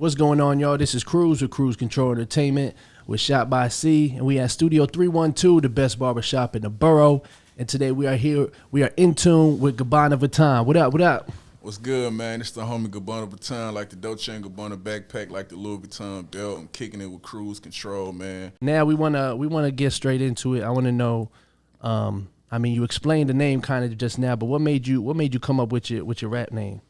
What's going on, y'all? This is Cruz with Cruise Control Entertainment with Shot by C, and we at Studio 312, the best barbershop in the borough. And today we are here. We are in tune with Gabuna Vuhtun. What up? What up? What's good, man? It's the homie Gabuna Vuhtun, like the Dolce & Gabbana backpack, like the Louis Vuitton belt. I'm kicking it with Cruise Control, man. Now we wanna get straight into it. I wanna know. I mean, you explained the name kind of just now, but what made you come up with your rap name?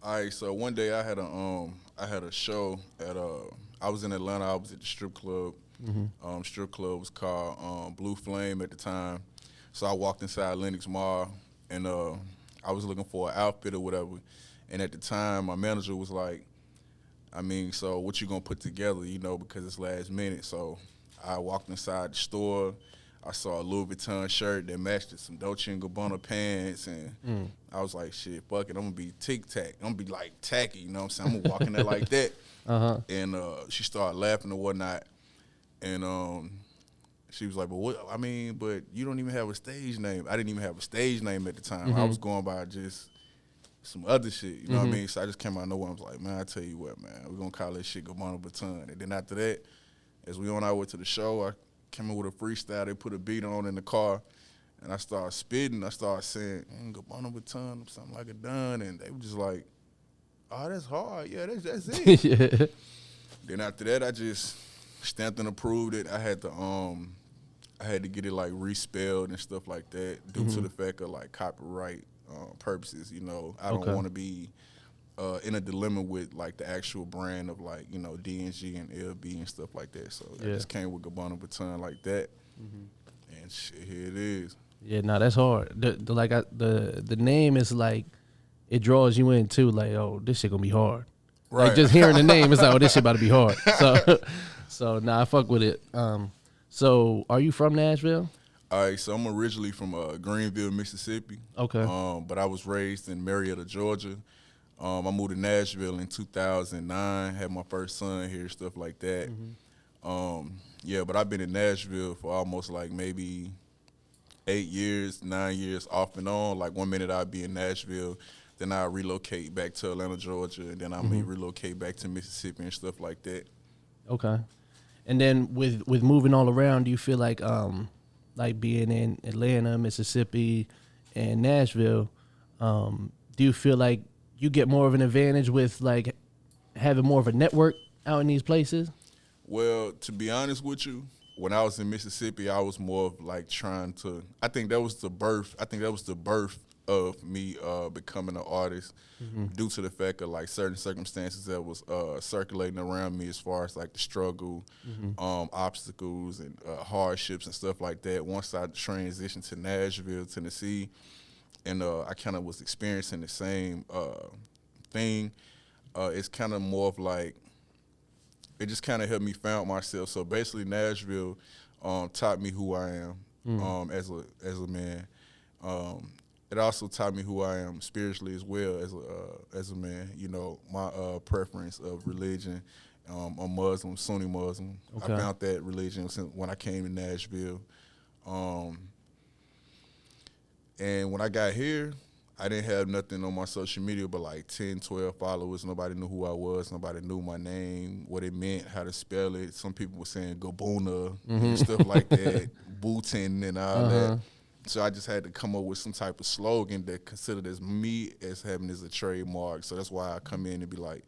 All right, so one day I had a show at I was in Atlanta. I was at the strip club. Strip club was called Blue Flame at the time. So I walked inside Lenox Mall and I was looking for an outfit or whatever. And at the time, my manager was like, I mean, so what you gonna put together, you know, because it's last minute. So I walked inside the store. I saw a Louis Vuitton shirt that matched it, some Dolce & Gabbana pants, and I was like, shit, fuck it, I'm going to be tic-tac. I'm going to be, like, tacky, you know what I'm saying? I'm going to walk in there like that. And she started laughing or whatnot, and she was like, but you don't even have a stage name. I didn't even have a stage name at the time. I was going by just some other shit, you know what I mean? So I just came out of nowhere. I was like, man, I tell you what, man, we're going to call this shit Gabuna Vuhtun. And then after that, as we on our way to the show, I came in with a freestyle. They put a beat on in the car, and I started spitting. I started saying, Gabuna Vuhtun, something like a done, and they were just like, oh, that's hard. Yeah, that's it. Yeah. Then after that, I just stamped and approved it. I had to get it like respelled and stuff like that due to the fact of like copyright purposes. You know, I don't want to be in a dilemma with like the actual brand of like, you know, DNG and LB and stuff like that. So I just came with Gabuna Vuhtun like that, and shit, here it is. Yeah, no, that's hard. The name is like, it draws you in too. Like, oh, this shit gonna be hard. Right. Like just hearing the name, it's like, oh, this shit about to be hard. So nah, I fuck with it. So are you from Nashville? All right, so I'm originally from Greenville, Mississippi. Okay. But I was raised in Marietta, Georgia. I moved to Nashville in 2009, had my first son here, stuff like that. But I've been in Nashville for almost like maybe 8 years, 9 years off and on. Like 1 minute I'd be in Nashville, then I'd relocate back to Atlanta, Georgia, and then I may relocate back to Mississippi and stuff like that. Okay. And then with moving all around, do you feel like being in Atlanta, Mississippi, and Nashville, do you feel like you get more of an advantage with like having more of a network out in these places? Well, to be honest with you, when I was in Mississippi, I was more of like trying to, I think that was the birth of me becoming an artist due to the fact of like certain circumstances that was circulating around me as far as like the struggle, obstacles and hardships and stuff like that. Once I transitioned to Nashville, Tennessee, and I kind of was experiencing the same thing. It's kind of more of like, it just kind of helped me found myself. So basically Nashville taught me who I am as a man. It also taught me who I am spiritually as well as a man. You know, my preference of religion. I'm Muslim, Sunni Muslim. Okay. I found that religion when I came to Nashville. And when I got here, I didn't have nothing on my social media but like 10, 12 followers. Nobody knew who I was. Nobody knew my name, what it meant, how to spell it. Some people were saying Gabuna and stuff like that, Vuhtun and all that. So I just had to come up with some type of slogan that considered as me as having as a trademark. So that's why I come in and be like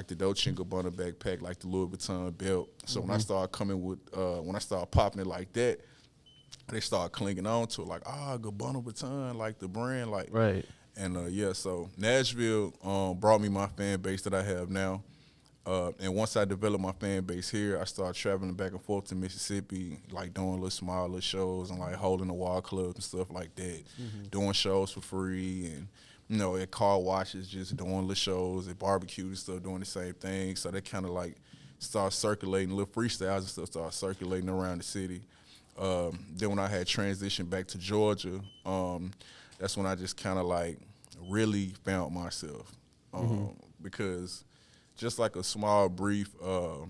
the Dolce & Gabbana backpack, like the Louis Vuitton belt. So when I started coming with, when I started popping it like that, they started clinging on to it, like, Gabuna Vuhtun, like the brand, like. Right. And, so Nashville brought me my fan base that I have now. And once I developed my fan base here, I started traveling back and forth to Mississippi, like doing little smaller shows and like holding the wall clubs and stuff like that, doing shows for free and, you know, at car washes, just doing little shows, at barbecues and stuff, doing the same thing. So they kind of like started circulating, little freestyles and stuff started circulating around the city. Then when I had transitioned back to Georgia, that's when I just kind of like really found myself because just like a small brief my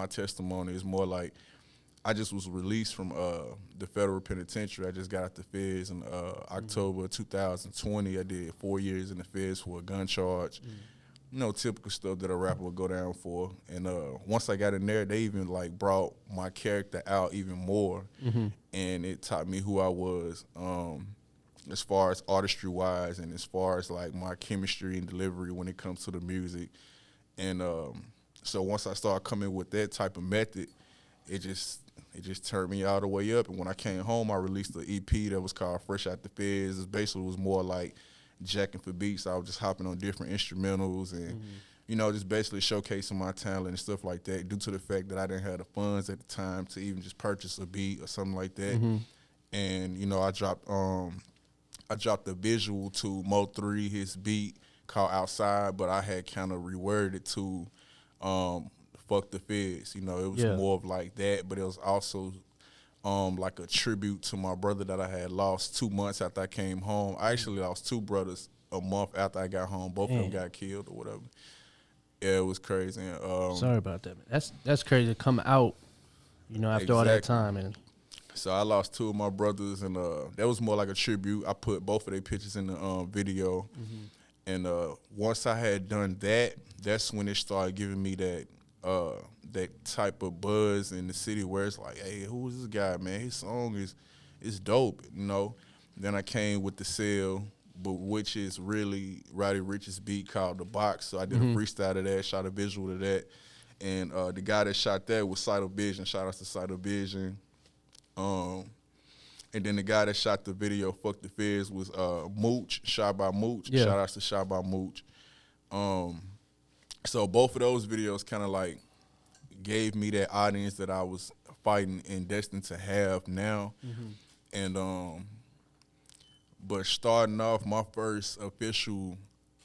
testimony is more like I just was released from the federal penitentiary. I just got out the feds in October 2020. I did 4 years in the feds for a gun charge. typical stuff that a rapper would go down for. And once I got in there, they even like brought my character out even more, and it taught me who I was, as far as artistry wise, and as far as like my chemistry and delivery when it comes to the music. And so once I started coming with that type of method, it just turned me all the way up. And when I came home, I released an EP that was called Fresh Out the Feds. It basically was more like jacking for beats. I was just hopping on different instrumentals and, just basically showcasing my talent and stuff like that, due to the fact that I didn't have the funds at the time to even just purchase a beat or something like that. And, I dropped the visual to Mo3, his beat called Outside, but I had kind of reworded it to Fuck the Feds. It was more of like that, but it was also like a tribute to my brother that I had lost 2 months after I came home. I actually lost two brothers a month after I got home. Both of them got killed or whatever. Yeah, it was crazy. And, sorry about that, man. That's crazy to come out, after all that time. And so I lost two of my brothers, and that was more like a tribute. I put both of their pictures in the video. And once I had done that, that's when it started giving me that type of buzz in the city where it's like, hey, who is this guy, man? His song is dope, Then I came with the sale, but which is really Roddy Rich's beat called The Box. So I did a freestyle of that, shot a visual to that. And the guy that shot that was Sight of Vision. Shout out to Sight of Vision. And then the guy that shot the video, Fuck the Feds, was Mooch, shot by Mooch. Yeah. Shout out to Shot by Mooch. So both of those videos kind of like gave me that audience that I was fighting and destined to have now. And but starting off, my first official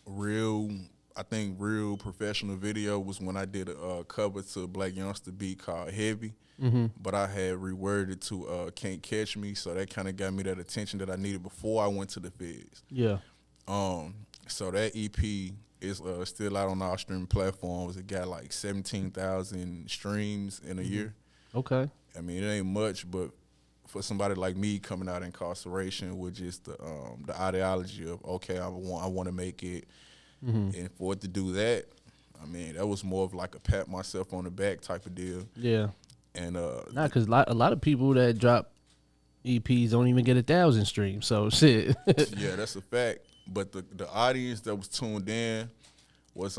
real professional video was when I did a cover to a Black Youngster beat called Heavy. But I had reworded to Can't Catch Me, so that kind of got me that attention that I needed before I went to the Feds. yeah, So that EP is still out on all streaming platforms. It got like 17,000 streams in a year. okay, I mean, it ain't much, but for somebody like me coming out of incarceration with just the ideology of, okay, I want to make it, and for it to do that, I mean, that was more of like a pat myself on the back type of deal. yeah. And Because a lot of people that drop EPs don't even get 1,000 streams. So shit. yeah, that's a fact. But the audience that was tuned in was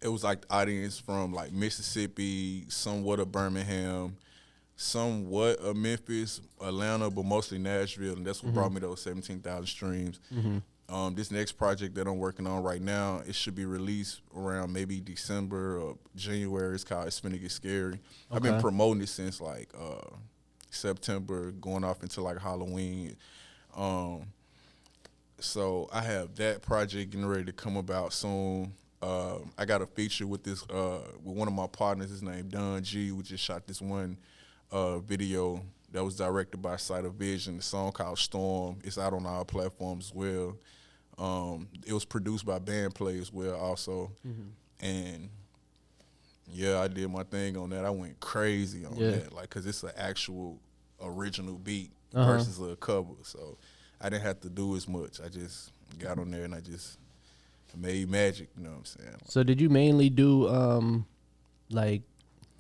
it was like the audience from like Mississippi, somewhat of Birmingham, somewhat of Memphis, Atlanta, but mostly Nashville, and that's what brought me those 17,000 streams. This next project that I'm working on right now, it should be released around maybe December or January. It's called It's Finna Get Scary. I've been promoting it since like September, going off into like Halloween. So I have that project getting ready to come about soon. I got a feature with this with one of my partners. His name Don G. We just shot this one video that was directed by Sight of Vision. The song called Storm. It's out on all platforms as well. It was produced by Bandplay as well also. And yeah, I did my thing on that. I went crazy on that, like, cause it's an actual original beat versus a cover. So I didn't have to do as much. I just got on there and I just made magic. You know what I'm saying? So did you mainly do like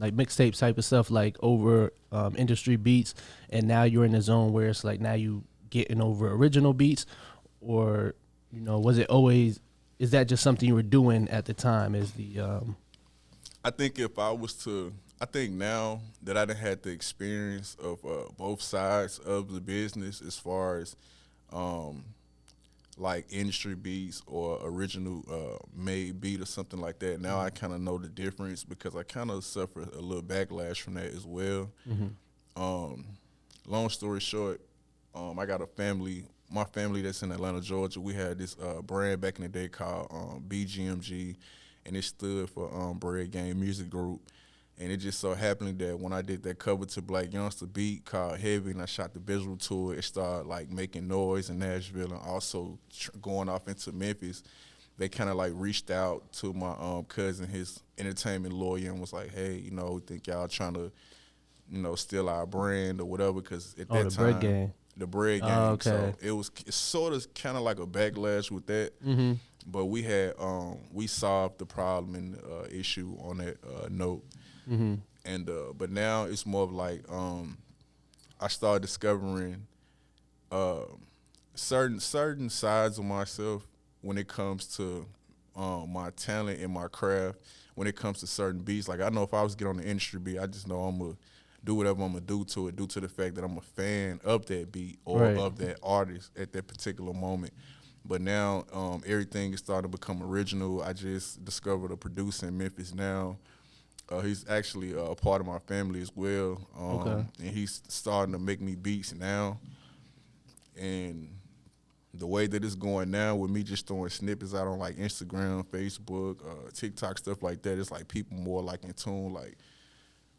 mixtape type of stuff, like over industry beats, and now you're in the zone where it's like now you getting over original beats, or was it always? Is that just something you were doing at the time? Is the I think I think now that I done had the experience of both sides of the business, as far as like industry beats or original made beat or something like that. Now I kind of know the difference because I kind of suffered a little backlash from that as well. Long story short, I got a family. My family that's in Atlanta, Georgia. We had this brand back in the day called BGMG, and it stood for Bread Game Music Group. And it just so happened that when I did that cover to Black Youngster beat called Heavy, and I shot the visual to it, it started like making noise in Nashville and also going off into Memphis. They kind of like reached out to my cousin, his entertainment lawyer, and was like, "Hey, we think y'all trying to, steal our brand or whatever." Because at that the time, Bread Game. the Bread Game. Oh, okay. So it's sort of kind of like a backlash with that. But we solved the problem and issue on that note. And but now it's more of like I started discovering certain sides of myself when it comes to my talent and my craft. When it comes to certain beats, like I know if I was to get on the industry beat, I just know I'm gonna do whatever I'm gonna do to it, due to the fact that I'm a fan of that beat or Right. of that artist at that particular moment. But now everything is starting to become original. I just discovered a producer in Memphis now. He's actually a part of my family as well. Okay. And he's starting to make me beats now. And the way that it's going now with me just throwing snippets out on like Instagram, Facebook, TikTok, stuff like that, it's like people more like in tune, like,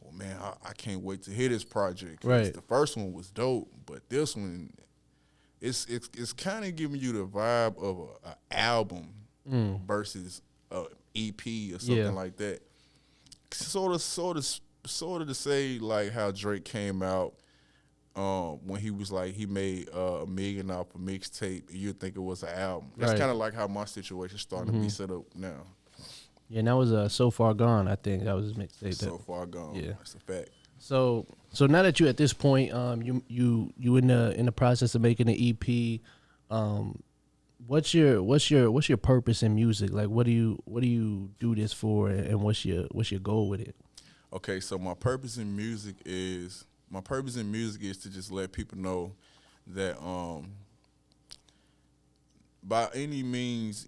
well, man, I can't wait to hear this project. 'Cause Right. the first one was dope, but this one, it's kind of giving you the vibe of an album versus a EP or something like that. Sort of to say like how Drake came out when he was like he made $1 million off a mixtape, you'd think it was an album. That's Right. kind of like how my situation's starting to be set up now. Yeah, and that was So Far Gone, I think. That was his mixtape. So far gone. Yeah. That's a fact. So now that you're at this point, you in the process of making an EP, what's your purpose in music? Like, what do you do this for, and what's your goal with it? Okay, so my purpose in music is to just let people know that by any means,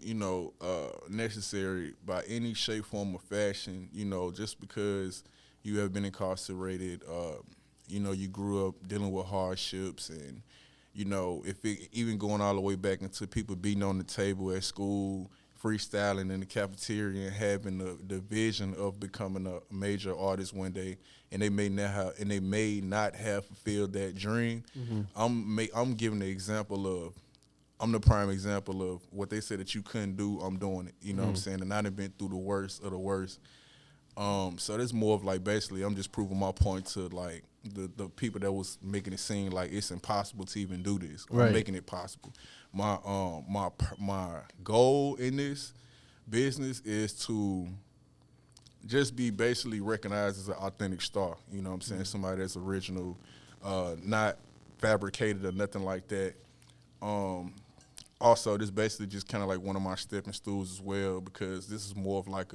necessary, by any shape, form, or fashion, just because you have been incarcerated, you grew up dealing with hardships, and if it even going all the way back into people beating on the table at school, freestyling in the cafeteria, and having the vision of becoming a major artist one day, and they may not have fulfilled that dream. I'm giving the example of, I'm the prime example of what they said that you couldn't do. I'm doing it. You know what I'm saying? And I done been through the worst of the worst. So that's more of like basically I'm just proving my point to like the people that was making it seem like it's impossible to even do this. Right. I'm making it possible. My goal in this business is to just be basically recognized as an authentic star. You know what I'm saying? Somebody that's original, not fabricated or nothing like that. Also, this basically just kind of like one of my stepping stools as well, because this is more of like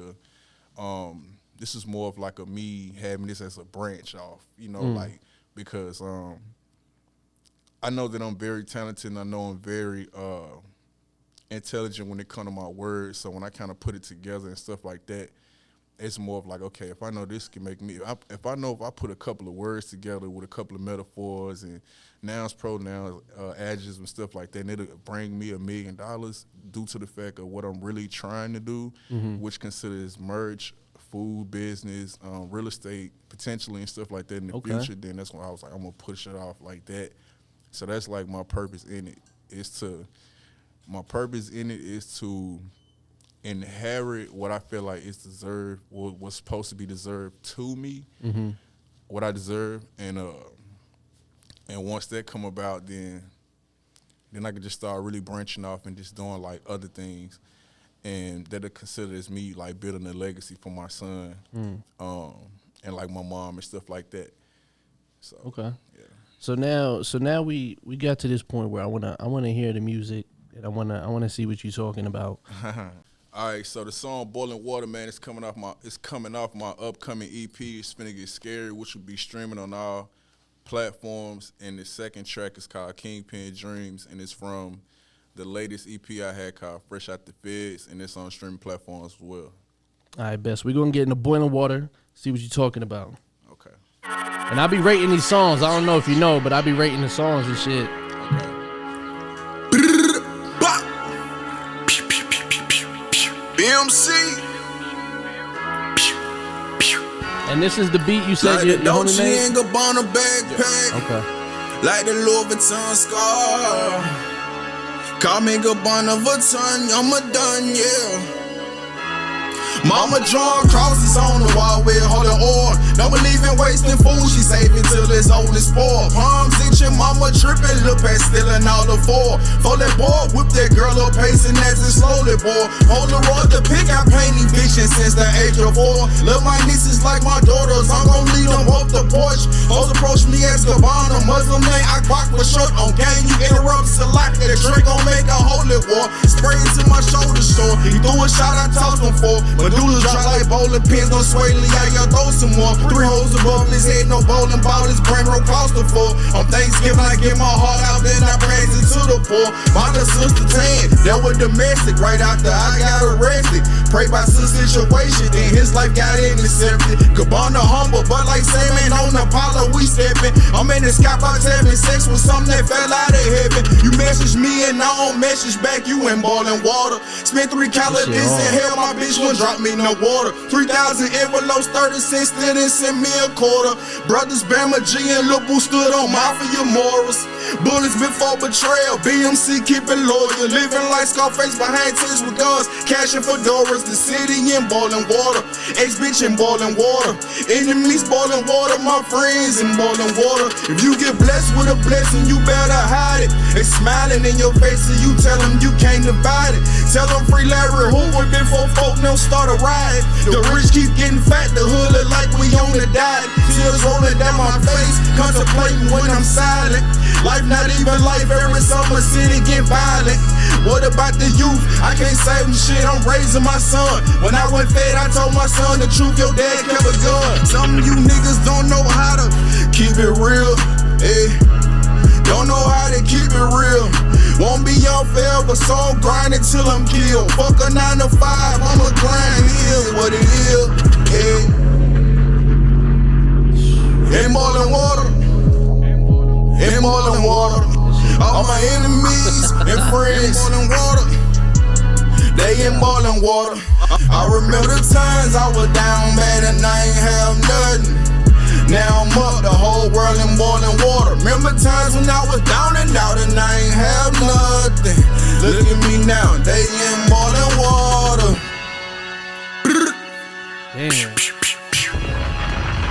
a me having this as a branch off, like, because I know that I'm very talented, and I know I'm very intelligent when it comes to my words. So when I kind of put it together and stuff like that, it's more of like, okay, if I know this can make me, if I put a couple of words together with a couple of metaphors and nouns, pronouns, adjectives and stuff like that, and it'll bring me $1 million due to the fact of what I'm really trying to do, which considers merch, food business, real estate, potentially, and stuff like that in the future, then that's when I was like, I'm going to push it off like that. So that's like my purpose in it, is to inherit what I feel like is deserved, what was supposed to be deserved to me, what I deserve, and once that come about, then I could just start really branching off and just doing like other things, and that'll consider as me like building a legacy for my son, and like my mom and stuff like that. So yeah. So now we got to this point where I wanna hear the music, and I wanna see what you're talking about. All right, so the song "Boiling Water," man, is coming off my upcoming EP. It's finna get scary, which will be streaming on all platforms. And the second track is called "Kingpin Dreams," and it's from the latest EP I had called "Fresh Out the Feds," and it's on streaming platforms as well. All right, best. We're gonna get into Boiling Water, see what you're talking about. Okay. And I'll be rating these songs. I don't know if you know, but I'll be rating the songs and shit. BMC. And this is the beat you said Like your the Dolce name? and Gabuna backpack. Okay. Like the Louis Vuitton scar. Call me Gabuna Vuhtun, I'm a done, yeah. Mama drawing crosses on the wall with holding oil. Don't believe in wasting food, she saving till it's old and spoiled. Palms itching, mama tripping, look past stealing all the four. For that boy, whip that girl up pacing as it slowly boy. Hold the road to pick, I paint eviction since the age of 4. Love my nieces like my daughters, I'm gon' lead them off the porch. Hoes approach me as Gabuna, Muslim name, I quack with shirt on gang. You interrupt, select the drink gon' make a holy war. Spray into my shoulder store, he threw a shot, I tossed him for. Medulla drop like bowling pins, don't sway, y'all throw some more. 3 holes above his head, no bowling ball, his brain roll cost the full. On Thanksgiving, I get my heart out, then I praise it to the poor. My little sister tan, that was domestic, right after I got arrested. Pray by some situation, then his life got intercepted. Gabuna humble, but like Sandman on Apollo, we steppin'. I'm in the skybox having sex with something that fell out of heaven. You message me and I don't message back, you in boiling water. Spent 3 calendars in hell, my bitch won't drop me no water. 3,000 envelopes, 30 cents, then send me a quarter. Brothers Bama G and Lil Boo stood on mafia morals. Bullets before betrayal, BMC keep it loyal. Living like Scarface behind tents with guns, cashing for doors. The city in boiling water, ex-bitch in boiling water. Enemies boiling water, my friends in boiling water. If you get blessed with a blessing, you better hide it. They smiling in your face and you tell them you can't divide it. Tell them free Larry Hoover before folk don't start a riot. The rich keep getting fat, the hood look like we on the diet. Tears rolling down my face, contemplating when I'm silent. Life not even life, every summer city get violent. What about the youth? I can't save them shit, I'm raising my son. When I went fed, I told my son the truth, your dad kept a gun. Some of you niggas don't know how to keep it real, eh? Don't know how to keep it real. Won't be young forever, so I'm grinding till I'm killed. Fuck a 9 to 5, I'ma grind here, what it is, eh? Ain't more than water. Ain't more than water. All my enemies and friends in water. They in boiling water. I remember the times I was down bad and I ain't have nothing. Now I'm up, the whole world in boiling water. Remember times when I was down and out and I ain't have nothing. Look at me now, they in boiling water. Damn.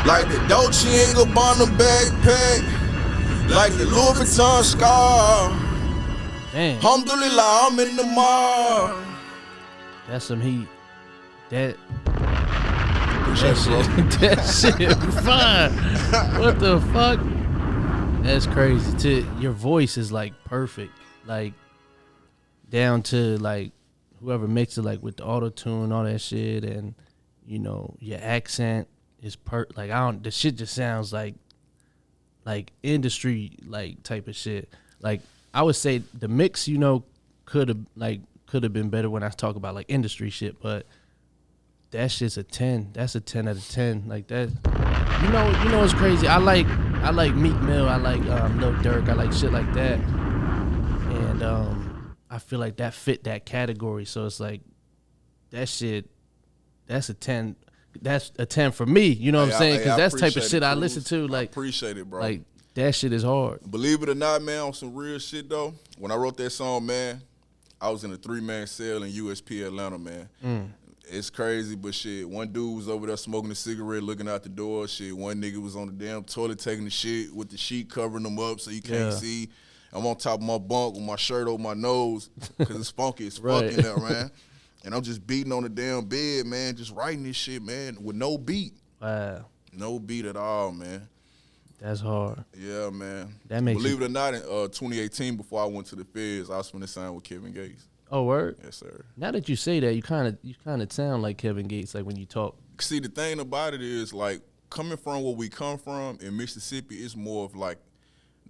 Like the Dolce & Gabbana backpack. Like the Louis Vuitton scar. Damn. Alhamdulillah, I'm in the mall. That's some heat. That Shit, that shit fine. What the fuck? That's crazy. Your voice is like perfect. Like down to like whoever mixed it, like with the auto tune, all that shit, and you know your accent is like the shit just sounds like industry like type of shit. Like I would say the mix, you know, could have been better when I talk about like industry shit, but that shit's a 10. That's a 10 out of 10. Like that. You know it's crazy. I like Meek Mill, I like Lil Durk, I like shit like that. And I feel like that fit that category. So it's like that shit, that's a 10. That's a 10 for me, you know what I'm saying? Because that's type of shit I listen to. Like, I appreciate it, bro. Like, that shit is hard. Believe it or not, man, on some real shit, though, when I wrote that song, man, I was in a 3-man cell in USP Atlanta, man. It's crazy, but shit, one dude was over there smoking a cigarette, looking out the door. Shit, one nigga was on the damn toilet taking the shit with the sheet covering them up so you can't see. I'm on top of my bunk with my shirt over my nose because it's funky as fuck in there, man. And I'm just beating on the damn bed, man, just writing this shit, man, with no beat. Wow. No beat at all, man. That's hard. Yeah, man. That makes Believe it or not, in 2018, before I went to the Feds, I was finna sign with Kevin Gates. Oh, word? Yes, sir. Now that you say that, you kind of sound like Kevin Gates, like when you talk. See, the thing about it is, like, coming from where we come from in Mississippi, it's more of like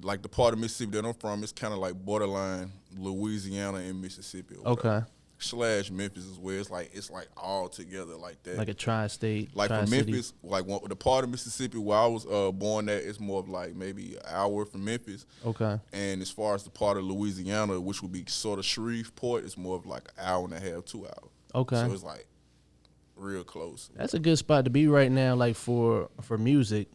the part of Mississippi that I'm from, it's kind of like borderline Louisiana and Mississippi. Okay. / Memphis as well. It's like all together like that. Like a tri-state. Like for Memphis, like the part of Mississippi where I was born at, it's more of like maybe an hour from Memphis. Okay. And as far as the part of Louisiana, which would be sort of Shreveport, it's more of like an hour and a half, 2 hours. Okay. So it's like real close. That's a good spot to be right now, like for music,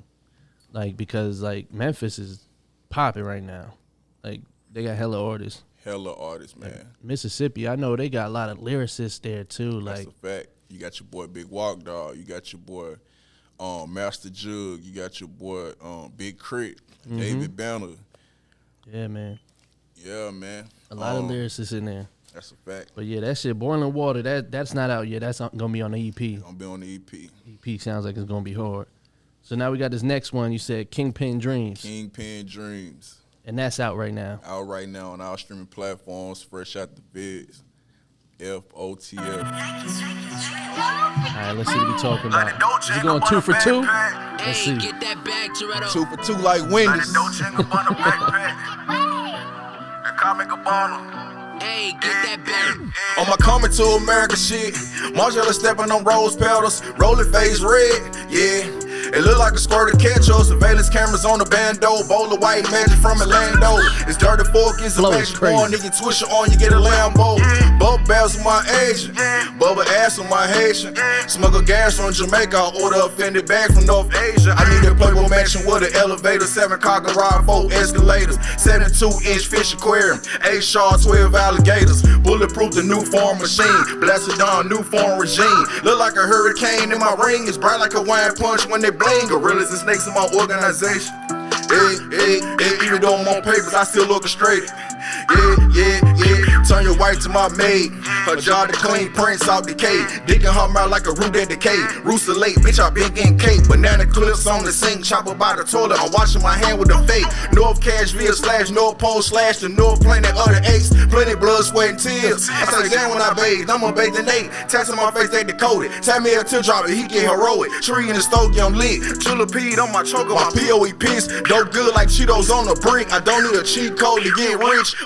like because like Memphis is popping right now. Like they got hella artists. Hella artists, man. Like Mississippi, I know they got a lot of lyricists there too. That's Like a fact. You got your boy Big Walk Dog. You got your boy Master Jug. You got your boy Big Crit, David Banner. Yeah, man. Yeah, man. A lot of lyricists in there. That's a fact. But yeah, that shit, Boiling Water, that's not out yet. That's gonna be on the EP. It's gonna be on the EP. EP sounds like it's gonna be hard. So now we got this next one. You said Kingpin Dreams. Kingpin Dreams. And that's out right now. Out right now on our streaming platforms, fresh out the bids. FOTF. All right, let's see what we talking about. Is he going 2 for 2? Let's see. Get that bag, Toretto. 2 for 2 like Wendy's. Hey, get that bag. On my coming to America shit, Margiela stepping on rose petals, rolling face red, yeah. It look like a squirt of ketchup, surveillance cameras on the bando, bowl of white magic from Orlando. It's dirty fork, it's a magic born, nigga twist your arm, you get a Lambo. Bubble bells on my Asian, bubble ass on my Haitian. Smuggle gas from Jamaica, order a Fendi bag from North Asia. I need a Playboy mansion with an elevator, 7-car garage, 4 escalators, 72-inch fish aquarium, 8 sharks, 12 alligators. Bulletproof the new form machine, blasted down new form regime. Look like a hurricane in my ring, it's bright like a wine punch when they bling. Gorillas and snakes in my organization. Even though I'm on papers, I still orchestrate it. Turn your wife to my maid. Her job to clean prints out decay. Digging her mouth like a root that decay. Rooster late, bitch, I been getting cake. Banana clips on the sink, chopper by the toilet. I'm washing my hand with a fake. North Cashville / North Pole / the North Planet other apes. Plenty blood, sweat, and tears. I say damn when I bathe, I'm a bathing Nate. Tats on my face, they decoded. Tell me a teardrop, he get heroic. Tree in the stogie, I'm lit. Chillipede on my choker, my POE piss. Dope good like Cheetos on the brick. I don't need a cheat code to get rich.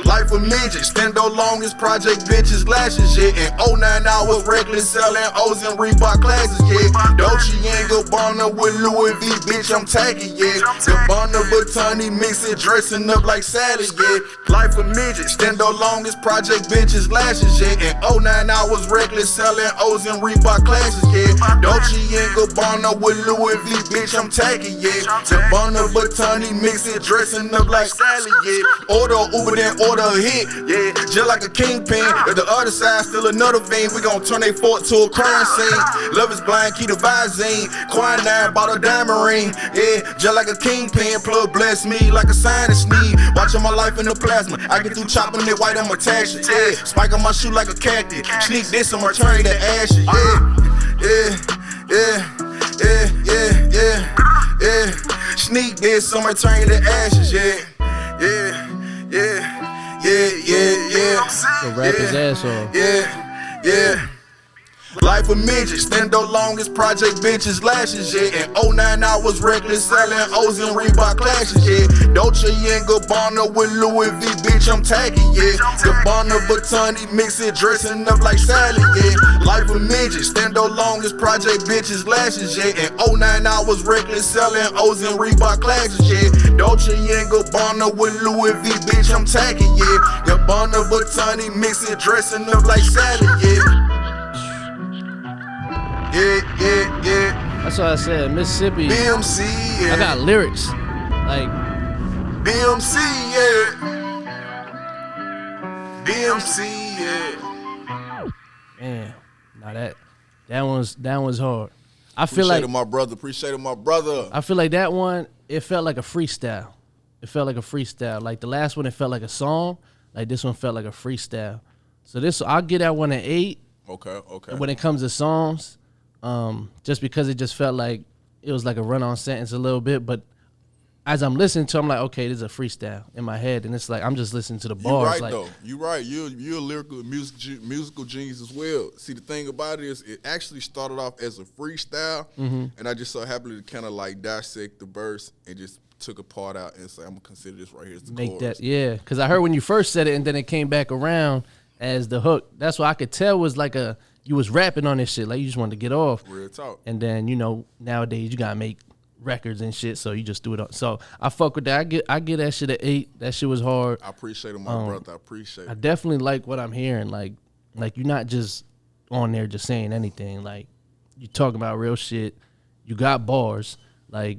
Life of midgets, Stendo longest project bitches lashes, yeah. And 09 hours reckless selling O's and Reebok classes, yeah. Dolce and Gabbana with Louis V, bitch, I'm tagging, yeah. Gabuna Vuhtun mix it, dressing up like salad, yeah. Life of midgets, Stendo longest project bitches lashes, yeah. And 09 hours reckless selling O's and Reebok classes, yeah. Dolce and Gabbana with Louis V, bitch, I'm tagging, yeah. Gabuna Vuhtun mix it, dressing up like salad, yeah. Order Uber, then order a hit, yeah, just like a kingpin. If the other side still another fiend, we gon' turn they fort to a crime scene. Love is blind, keep the Visine. Quinine, bought a diamond ring, yeah, just like a kingpin. Plug bless me like a sinus need. Watching my life in the plasma. I get through chopping it white, I'm attached, yeah. Spike on my shoe like a cactus. Sneak this, I'm returning to ashes, yeah. Sneak this, I'm returning to ashes, yeah. So rap his ass off. Yeah. Life of midgets, Stendo longest project bitches lashes, yeah. And 09 hours reckless selling O's and Reebok clashes, yeah. Dolce and Gabbana with Louis V, bitch, I'm tagging, yeah. Gabuna Vuhtun mix it, dressing up like salad, yeah. Life of midgets, Stendo longest project bitches lashes, yeah. And 09 hours reckless selling O's and Reebok classes, yeah. Dolce and Gabbana with Louis V, bitch, I'm tagging, yeah. Gabuna Vuhtun mix it, dressing up like salad, yeah. Yeah. That's what I said. Mississippi. BMC, yeah. I got lyrics. Like BMC, yeah. BMC, yeah. Man, now that one's hard. I feel Appreciate like my brother. Appreciate my brother. I feel like that one, it felt like a freestyle. Like the last one, it felt like a song. Like this one felt like a freestyle. So I'll get that one an 8. Okay. When it comes to songs, just because it just felt like it was like a run-on sentence a little bit, but as I'm listening to it, I'm like, okay, this is a freestyle in my head, and it's like I'm just listening to the bars. You're right, like, though. You're right. You're a lyrical musical genius as well. See, the thing about it is it actually started off as a freestyle, and I just so happened to kind of like dissect the verse and just took a part out and say, I'm going to consider this right here as the make chorus. that, yeah, because I heard when you first said it, and then it came back around as the hook. That's what I could tell was like you was rapping on this shit, like you just wanted to get off. Real talk. And then, nowadays you got to make records and shit, so you just do it on. So I fuck with that. I get that shit at 8. That shit was hard. I appreciate it, my brother. I appreciate it. I definitely like what I'm hearing. Like you're not just on there just saying anything. Like you talking about real shit. You got bars. Like,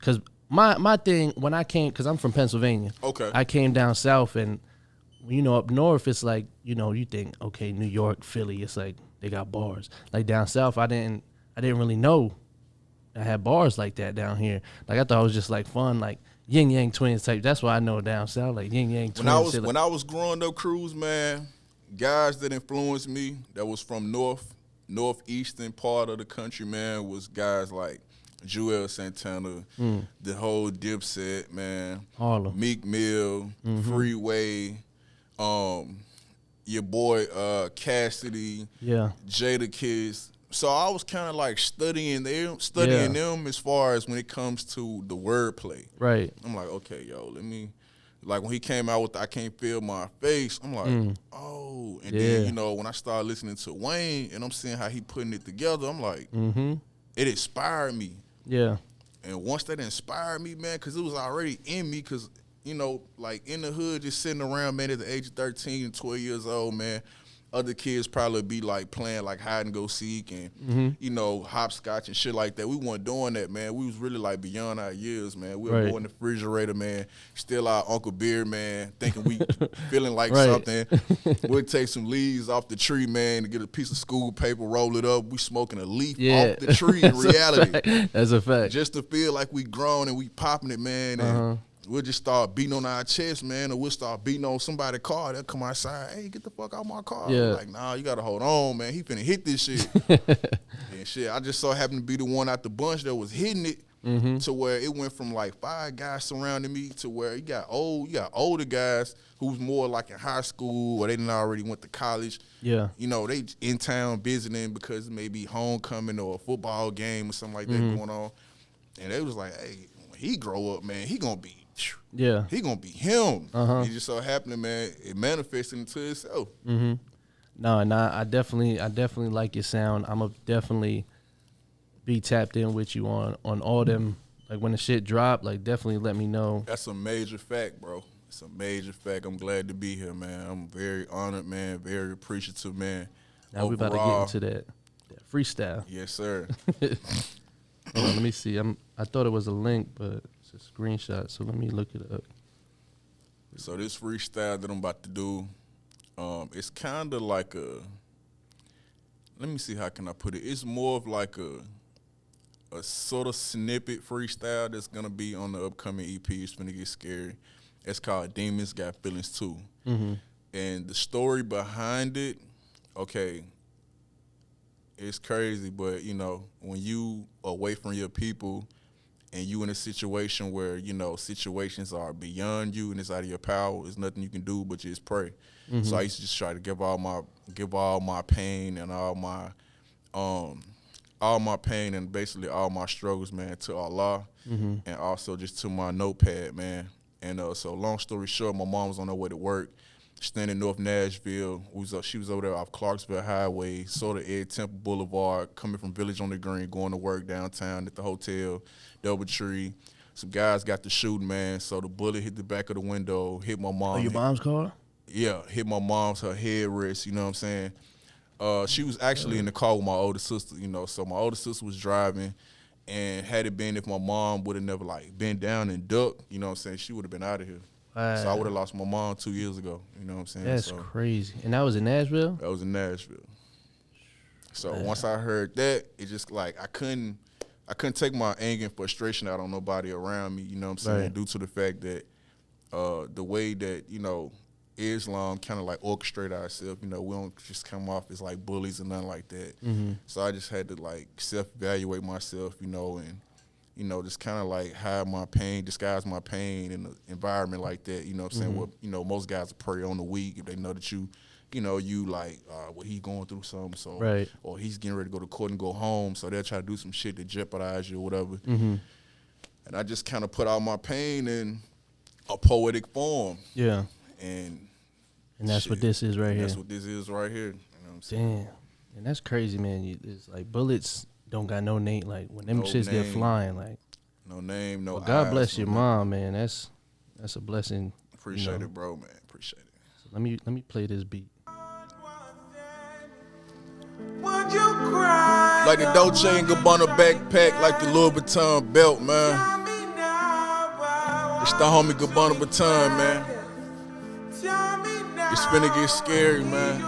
cause my thing when I came, cause I'm from Pennsylvania. Okay. I came down south, and up north it's like you think, okay, New York, Philly, it's like they got bars. Like down south, I didn't really know I had bars like that down here. Like I thought it was just like fun, like yin yang twins type. That's why I know down south, like yin yang twins. When I was growing up, Cruz, man, guys that influenced me that was from northeastern part of the country, man, was guys like Joel Santana, the whole Dipset, man, Harlem, Meek Mill, Freeway, your boy Cassidy, Jada Kiss. So I was kind of like studying them as far as when it comes to the wordplay. Right. I'm like, okay, yo, let me. Like when he came out with I Can't Feel My Face, I'm like, oh. And then, you know, when I started listening to Wayne and I'm seeing how he putting it together, I'm like, it inspired me. Yeah. And once that inspired me, man, because it was already in me, because, you know, like in the hood, just sitting around, man, at the age of 13 and 12 years old, man, other kids probably be like playing like hide and go seek and, you know, hopscotch and shit like that. We weren't doing that, man. We was really like beyond our years, man. We would go in the refrigerator, man, steal our Uncle Beer, man, thinking we feeling like something. We'd take some leaves off the tree, man, to get a piece of school paper, roll it up. We smoking a leaf off the tree in reality. That's a fact. Just to feel like we grown and we popping it, man. And we'll just start beating on our chest, man, or we'll start beating on somebody's car. They'll come outside, hey, get the fuck out my car. Yeah. Like, nah, you got to hold on, man. He finna hit this shit. And shit, I just so happened to be the one out the bunch that was hitting it to where it went from like 5 guys surrounding me to where you got older guys who's more like in high school or they didn't already went to college. Yeah. You know, they in town visiting because it may be homecoming or a football game or something like that going on. And they was like, hey, when he grow up, man, he gonna be he gonna be him. It just so happened, man, it manifested into itself. No, and I definitely like your sound. I'ma definitely be tapped in with you on all them. Like when the shit drop, like definitely let me know. That's a major fact, bro. It's a major fact. I'm glad to be here, man. I'm very honored, man. Very appreciative, man. Now we about to get into that freestyle. Yes, sir. Hold on, let me see. I thought it was a link, but it's a screenshot, so let me look it up. So this freestyle that I'm about to do, it's kind of like let me see how can I put it. It's more of like a sort of snippet freestyle that's going to be on the upcoming EP. It's going to get scary. It's called Demons Got Feelings Too. And the story behind it, okay, it's crazy, but, you know, when you away from your people and you in a situation where, you know, situations are beyond you and it's out of your power, there's nothing you can do but just pray. So I used to just try to give all my pain and all my pain and basically all my struggles, man, to Allah and also just to my notepad, man. And so long story short, my mom was on her way to work, staying in North Nashville. She was over there off Clarksville Highway, sort of Ed Temple Boulevard, coming from Village on the Green, going to work downtown at the hotel, Doubletree. Some guys got the shooting, man, so the bullet hit the back of the window, hit my mom. Oh, your mom's car? Yeah, hit my mom's, her headrest, you know what I'm saying? She was actually in the car with my older sister, you know, so my older sister was driving, and had it been if my mom would have never, like, been down and ducked, you know what I'm saying, she would have been out of here. Wow. So I would have lost my mom 2 years ago, you know what I'm saying? That's crazy. And that was in Nashville? That was in Nashville. So once I heard that, it just, like, I couldn't take my anger and frustration out on nobody around me, you know what I'm saying, due to the fact that the way that, you know, Islam kind of like orchestrate ourselves, you know, we don't just come off as like bullies and nothing like that. So I just had to like self-evaluate myself, you know, and, you know, just kind of like hide my pain, disguise my pain in an environment like that, you know what I'm saying? Well, you know, most guys will prey on the weak if they know that you know, you like, well, he's going through something, so, or he's getting ready to go to court and go home, so they'll try to do some shit to jeopardize you or whatever. And I just kind of put out my pain in a poetic form. Yeah. And that's what this is right here. That's what this is right here. You know what I'm saying? Damn. And that's crazy, man. It's like bullets don't got no name. Like when them shits get flying, like no name, no. Well, God eyes, bless no your name. mom, man. That's a blessing. Appreciate it, bro, man. Appreciate it. So let me play this beat. Would you cry? Like the Dolce & Gabbana backpack, like the Louis Vuitton belt, man. It's the homie Gabuna Vuhtun, man. It's finna get scary, man.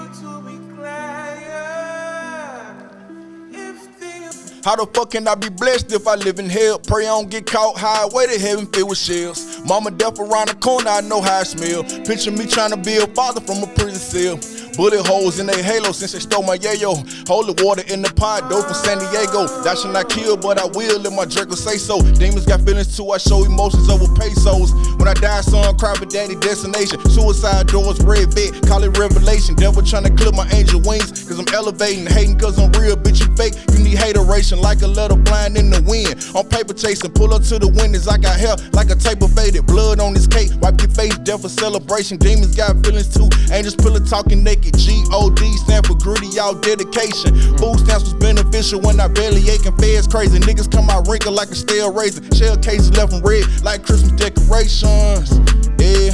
How the fuck can I be blessed if I live in hell? Pray I don't get caught highway to heaven filled with shells. Mama death around the corner, I know how I smell. Picture me trying to be a father from a prison cell. Bullet holes in their halo since they stole my yayo. Holy water in the pot, dope from San Diego. That should not kill, but I will if my Draco say so. Demons got feelings too, I show emotions over pesos. When I die, son, cry for daddy destination. Suicide doors, red bed, call it revelation. Devil trying to clip my angel wings, cause I'm elevating. Hating cause I'm real, bitch, you fake. You need hateration like a letter blind in the wind. On paper chasing, pull up to the windows. I got hair like a tape of faded. Blood on this cake, wipe your face, death for celebration. Demons got feelings too, angels pillar talking naked. G-O-D stand for gritty, y'all dedication. Food stamps was beneficial when I barely aching. Feds crazy, niggas come out wrinkled like a stale raisin. Shell cases left them red like Christmas decorations. Yeah,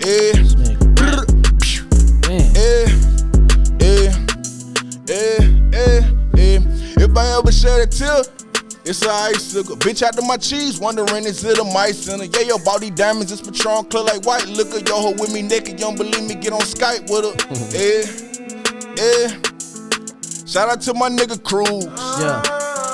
yeah, yeah. If I ever shed a tear, it's a icicle. Bitch after my cheese, wondering is it a mice in it? Yeah, your body diamonds, it's Patron, clear like white liquor. Yo, hoe with me naked, you don't believe me, get on Skype with her. Yeah. Shout out to my nigga Cruz. Yeah.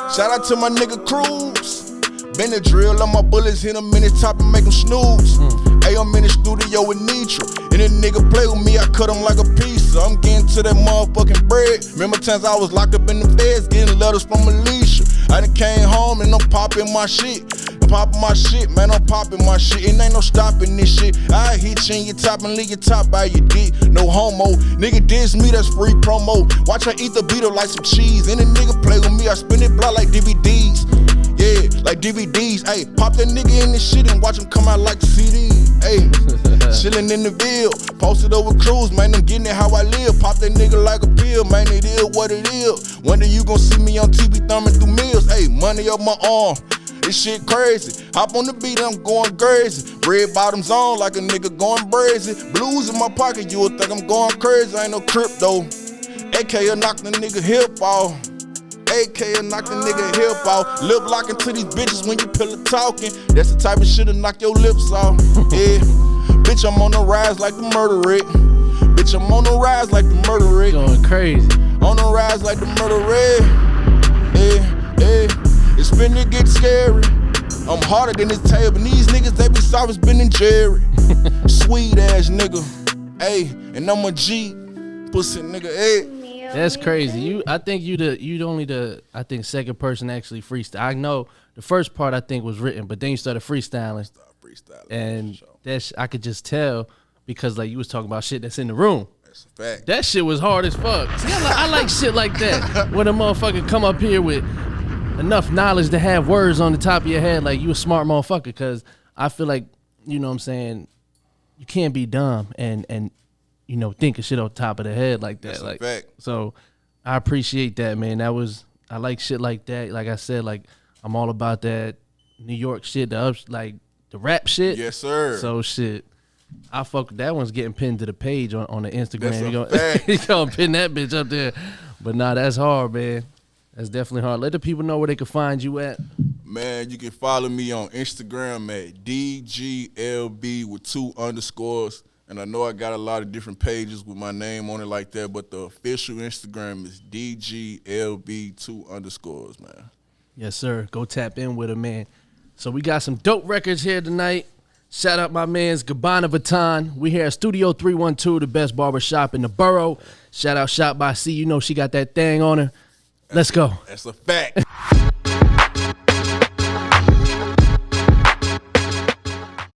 Shout out to my nigga Cruz. Been the drill on my bullets, hit him in his top and make him snooze. Hey, I'm in the studio with Nitro. And a nigga play with me, I cut him like a pizza. I'm getting to that motherfucking bread. Remember times I was locked up in the feds, getting letters from Alicia. I done came home and I'm popping my shit. Popping my shit, man, I'm popping my shit. It ain't no stopping this shit. I hit you in your top and leave your top by your dick. No homo. Nigga diss me, that's free promo. Watch I eat the beat up like some cheese. And a nigga play with me, I spin it block like DVDs. Yeah, like DVDs. Ayy, pop that nigga in this shit and watch him come out like CD. Ayy, chillin' in the Ville. Posted over Cruise, man, I'm getting it how I live. Pop that nigga like a pill, man, it is what it is. One day you gon' see me on TV thumbing through meals. Ayy, money up my arm. This shit crazy. Hop on the beat, I'm going crazy. Red bottoms on like a nigga going brazy. Blues in my pocket, you would think I'm going crazy. I ain't no crypto. AK'll knock the nigga hip off. AK'll knock the nigga hip off. Lip locking to these bitches when you pillow talking. That's the type of shit'll knock your lips off. Yeah. Bitch, I'm on the rise like the murder rate. Bitch, I'm on the rise like the murder rate. Going crazy. On the rise like the murder rate. Yeah, yeah. It's finna get scary. I'm harder than this table. And these niggas, they be soft as Ben and Jerry. Sweet ass nigga. Hey, and I'm a G. Pussy nigga, hey. That's crazy. I think you only the second person to actually freestyle. I know the first part I think was written, but then you started freestyling. And that's I could just tell because like you was talking about shit that's in the room. That's a fact. That shit was hard as fuck. See, I like shit like that. When a motherfucker come up here with enough knowledge to have words on the top of your head, like you a smart motherfucker. Because I feel like, you know what I'm saying, you can't be dumb and you know think of shit on top of the head like that. That's like a fact. So I appreciate that, man. I like shit like that. Like I said, like I'm all about that New York shit, like the rap shit. Yes, sir. So shit. I fuck that one's getting pinned to the page on the Instagram. That's You gonna pin that bitch up there. But nah, that's hard, man. That's definitely hard. Let the people know where they can find you at. Man, you can follow me on Instagram at DGLB with 2 underscores. And I know I got a lot of different pages with my name on it like that, but the official Instagram is DGLB 2 underscores, man. Yes, sir. Go tap in with him, man. So we got some dope records here tonight. Shout out my man's Gabuna Vuhtun. We here at Studio 312, the best barbershop in the borough. Shout out Shop by C. You know she got that thing on her. Let's go. That's a fact.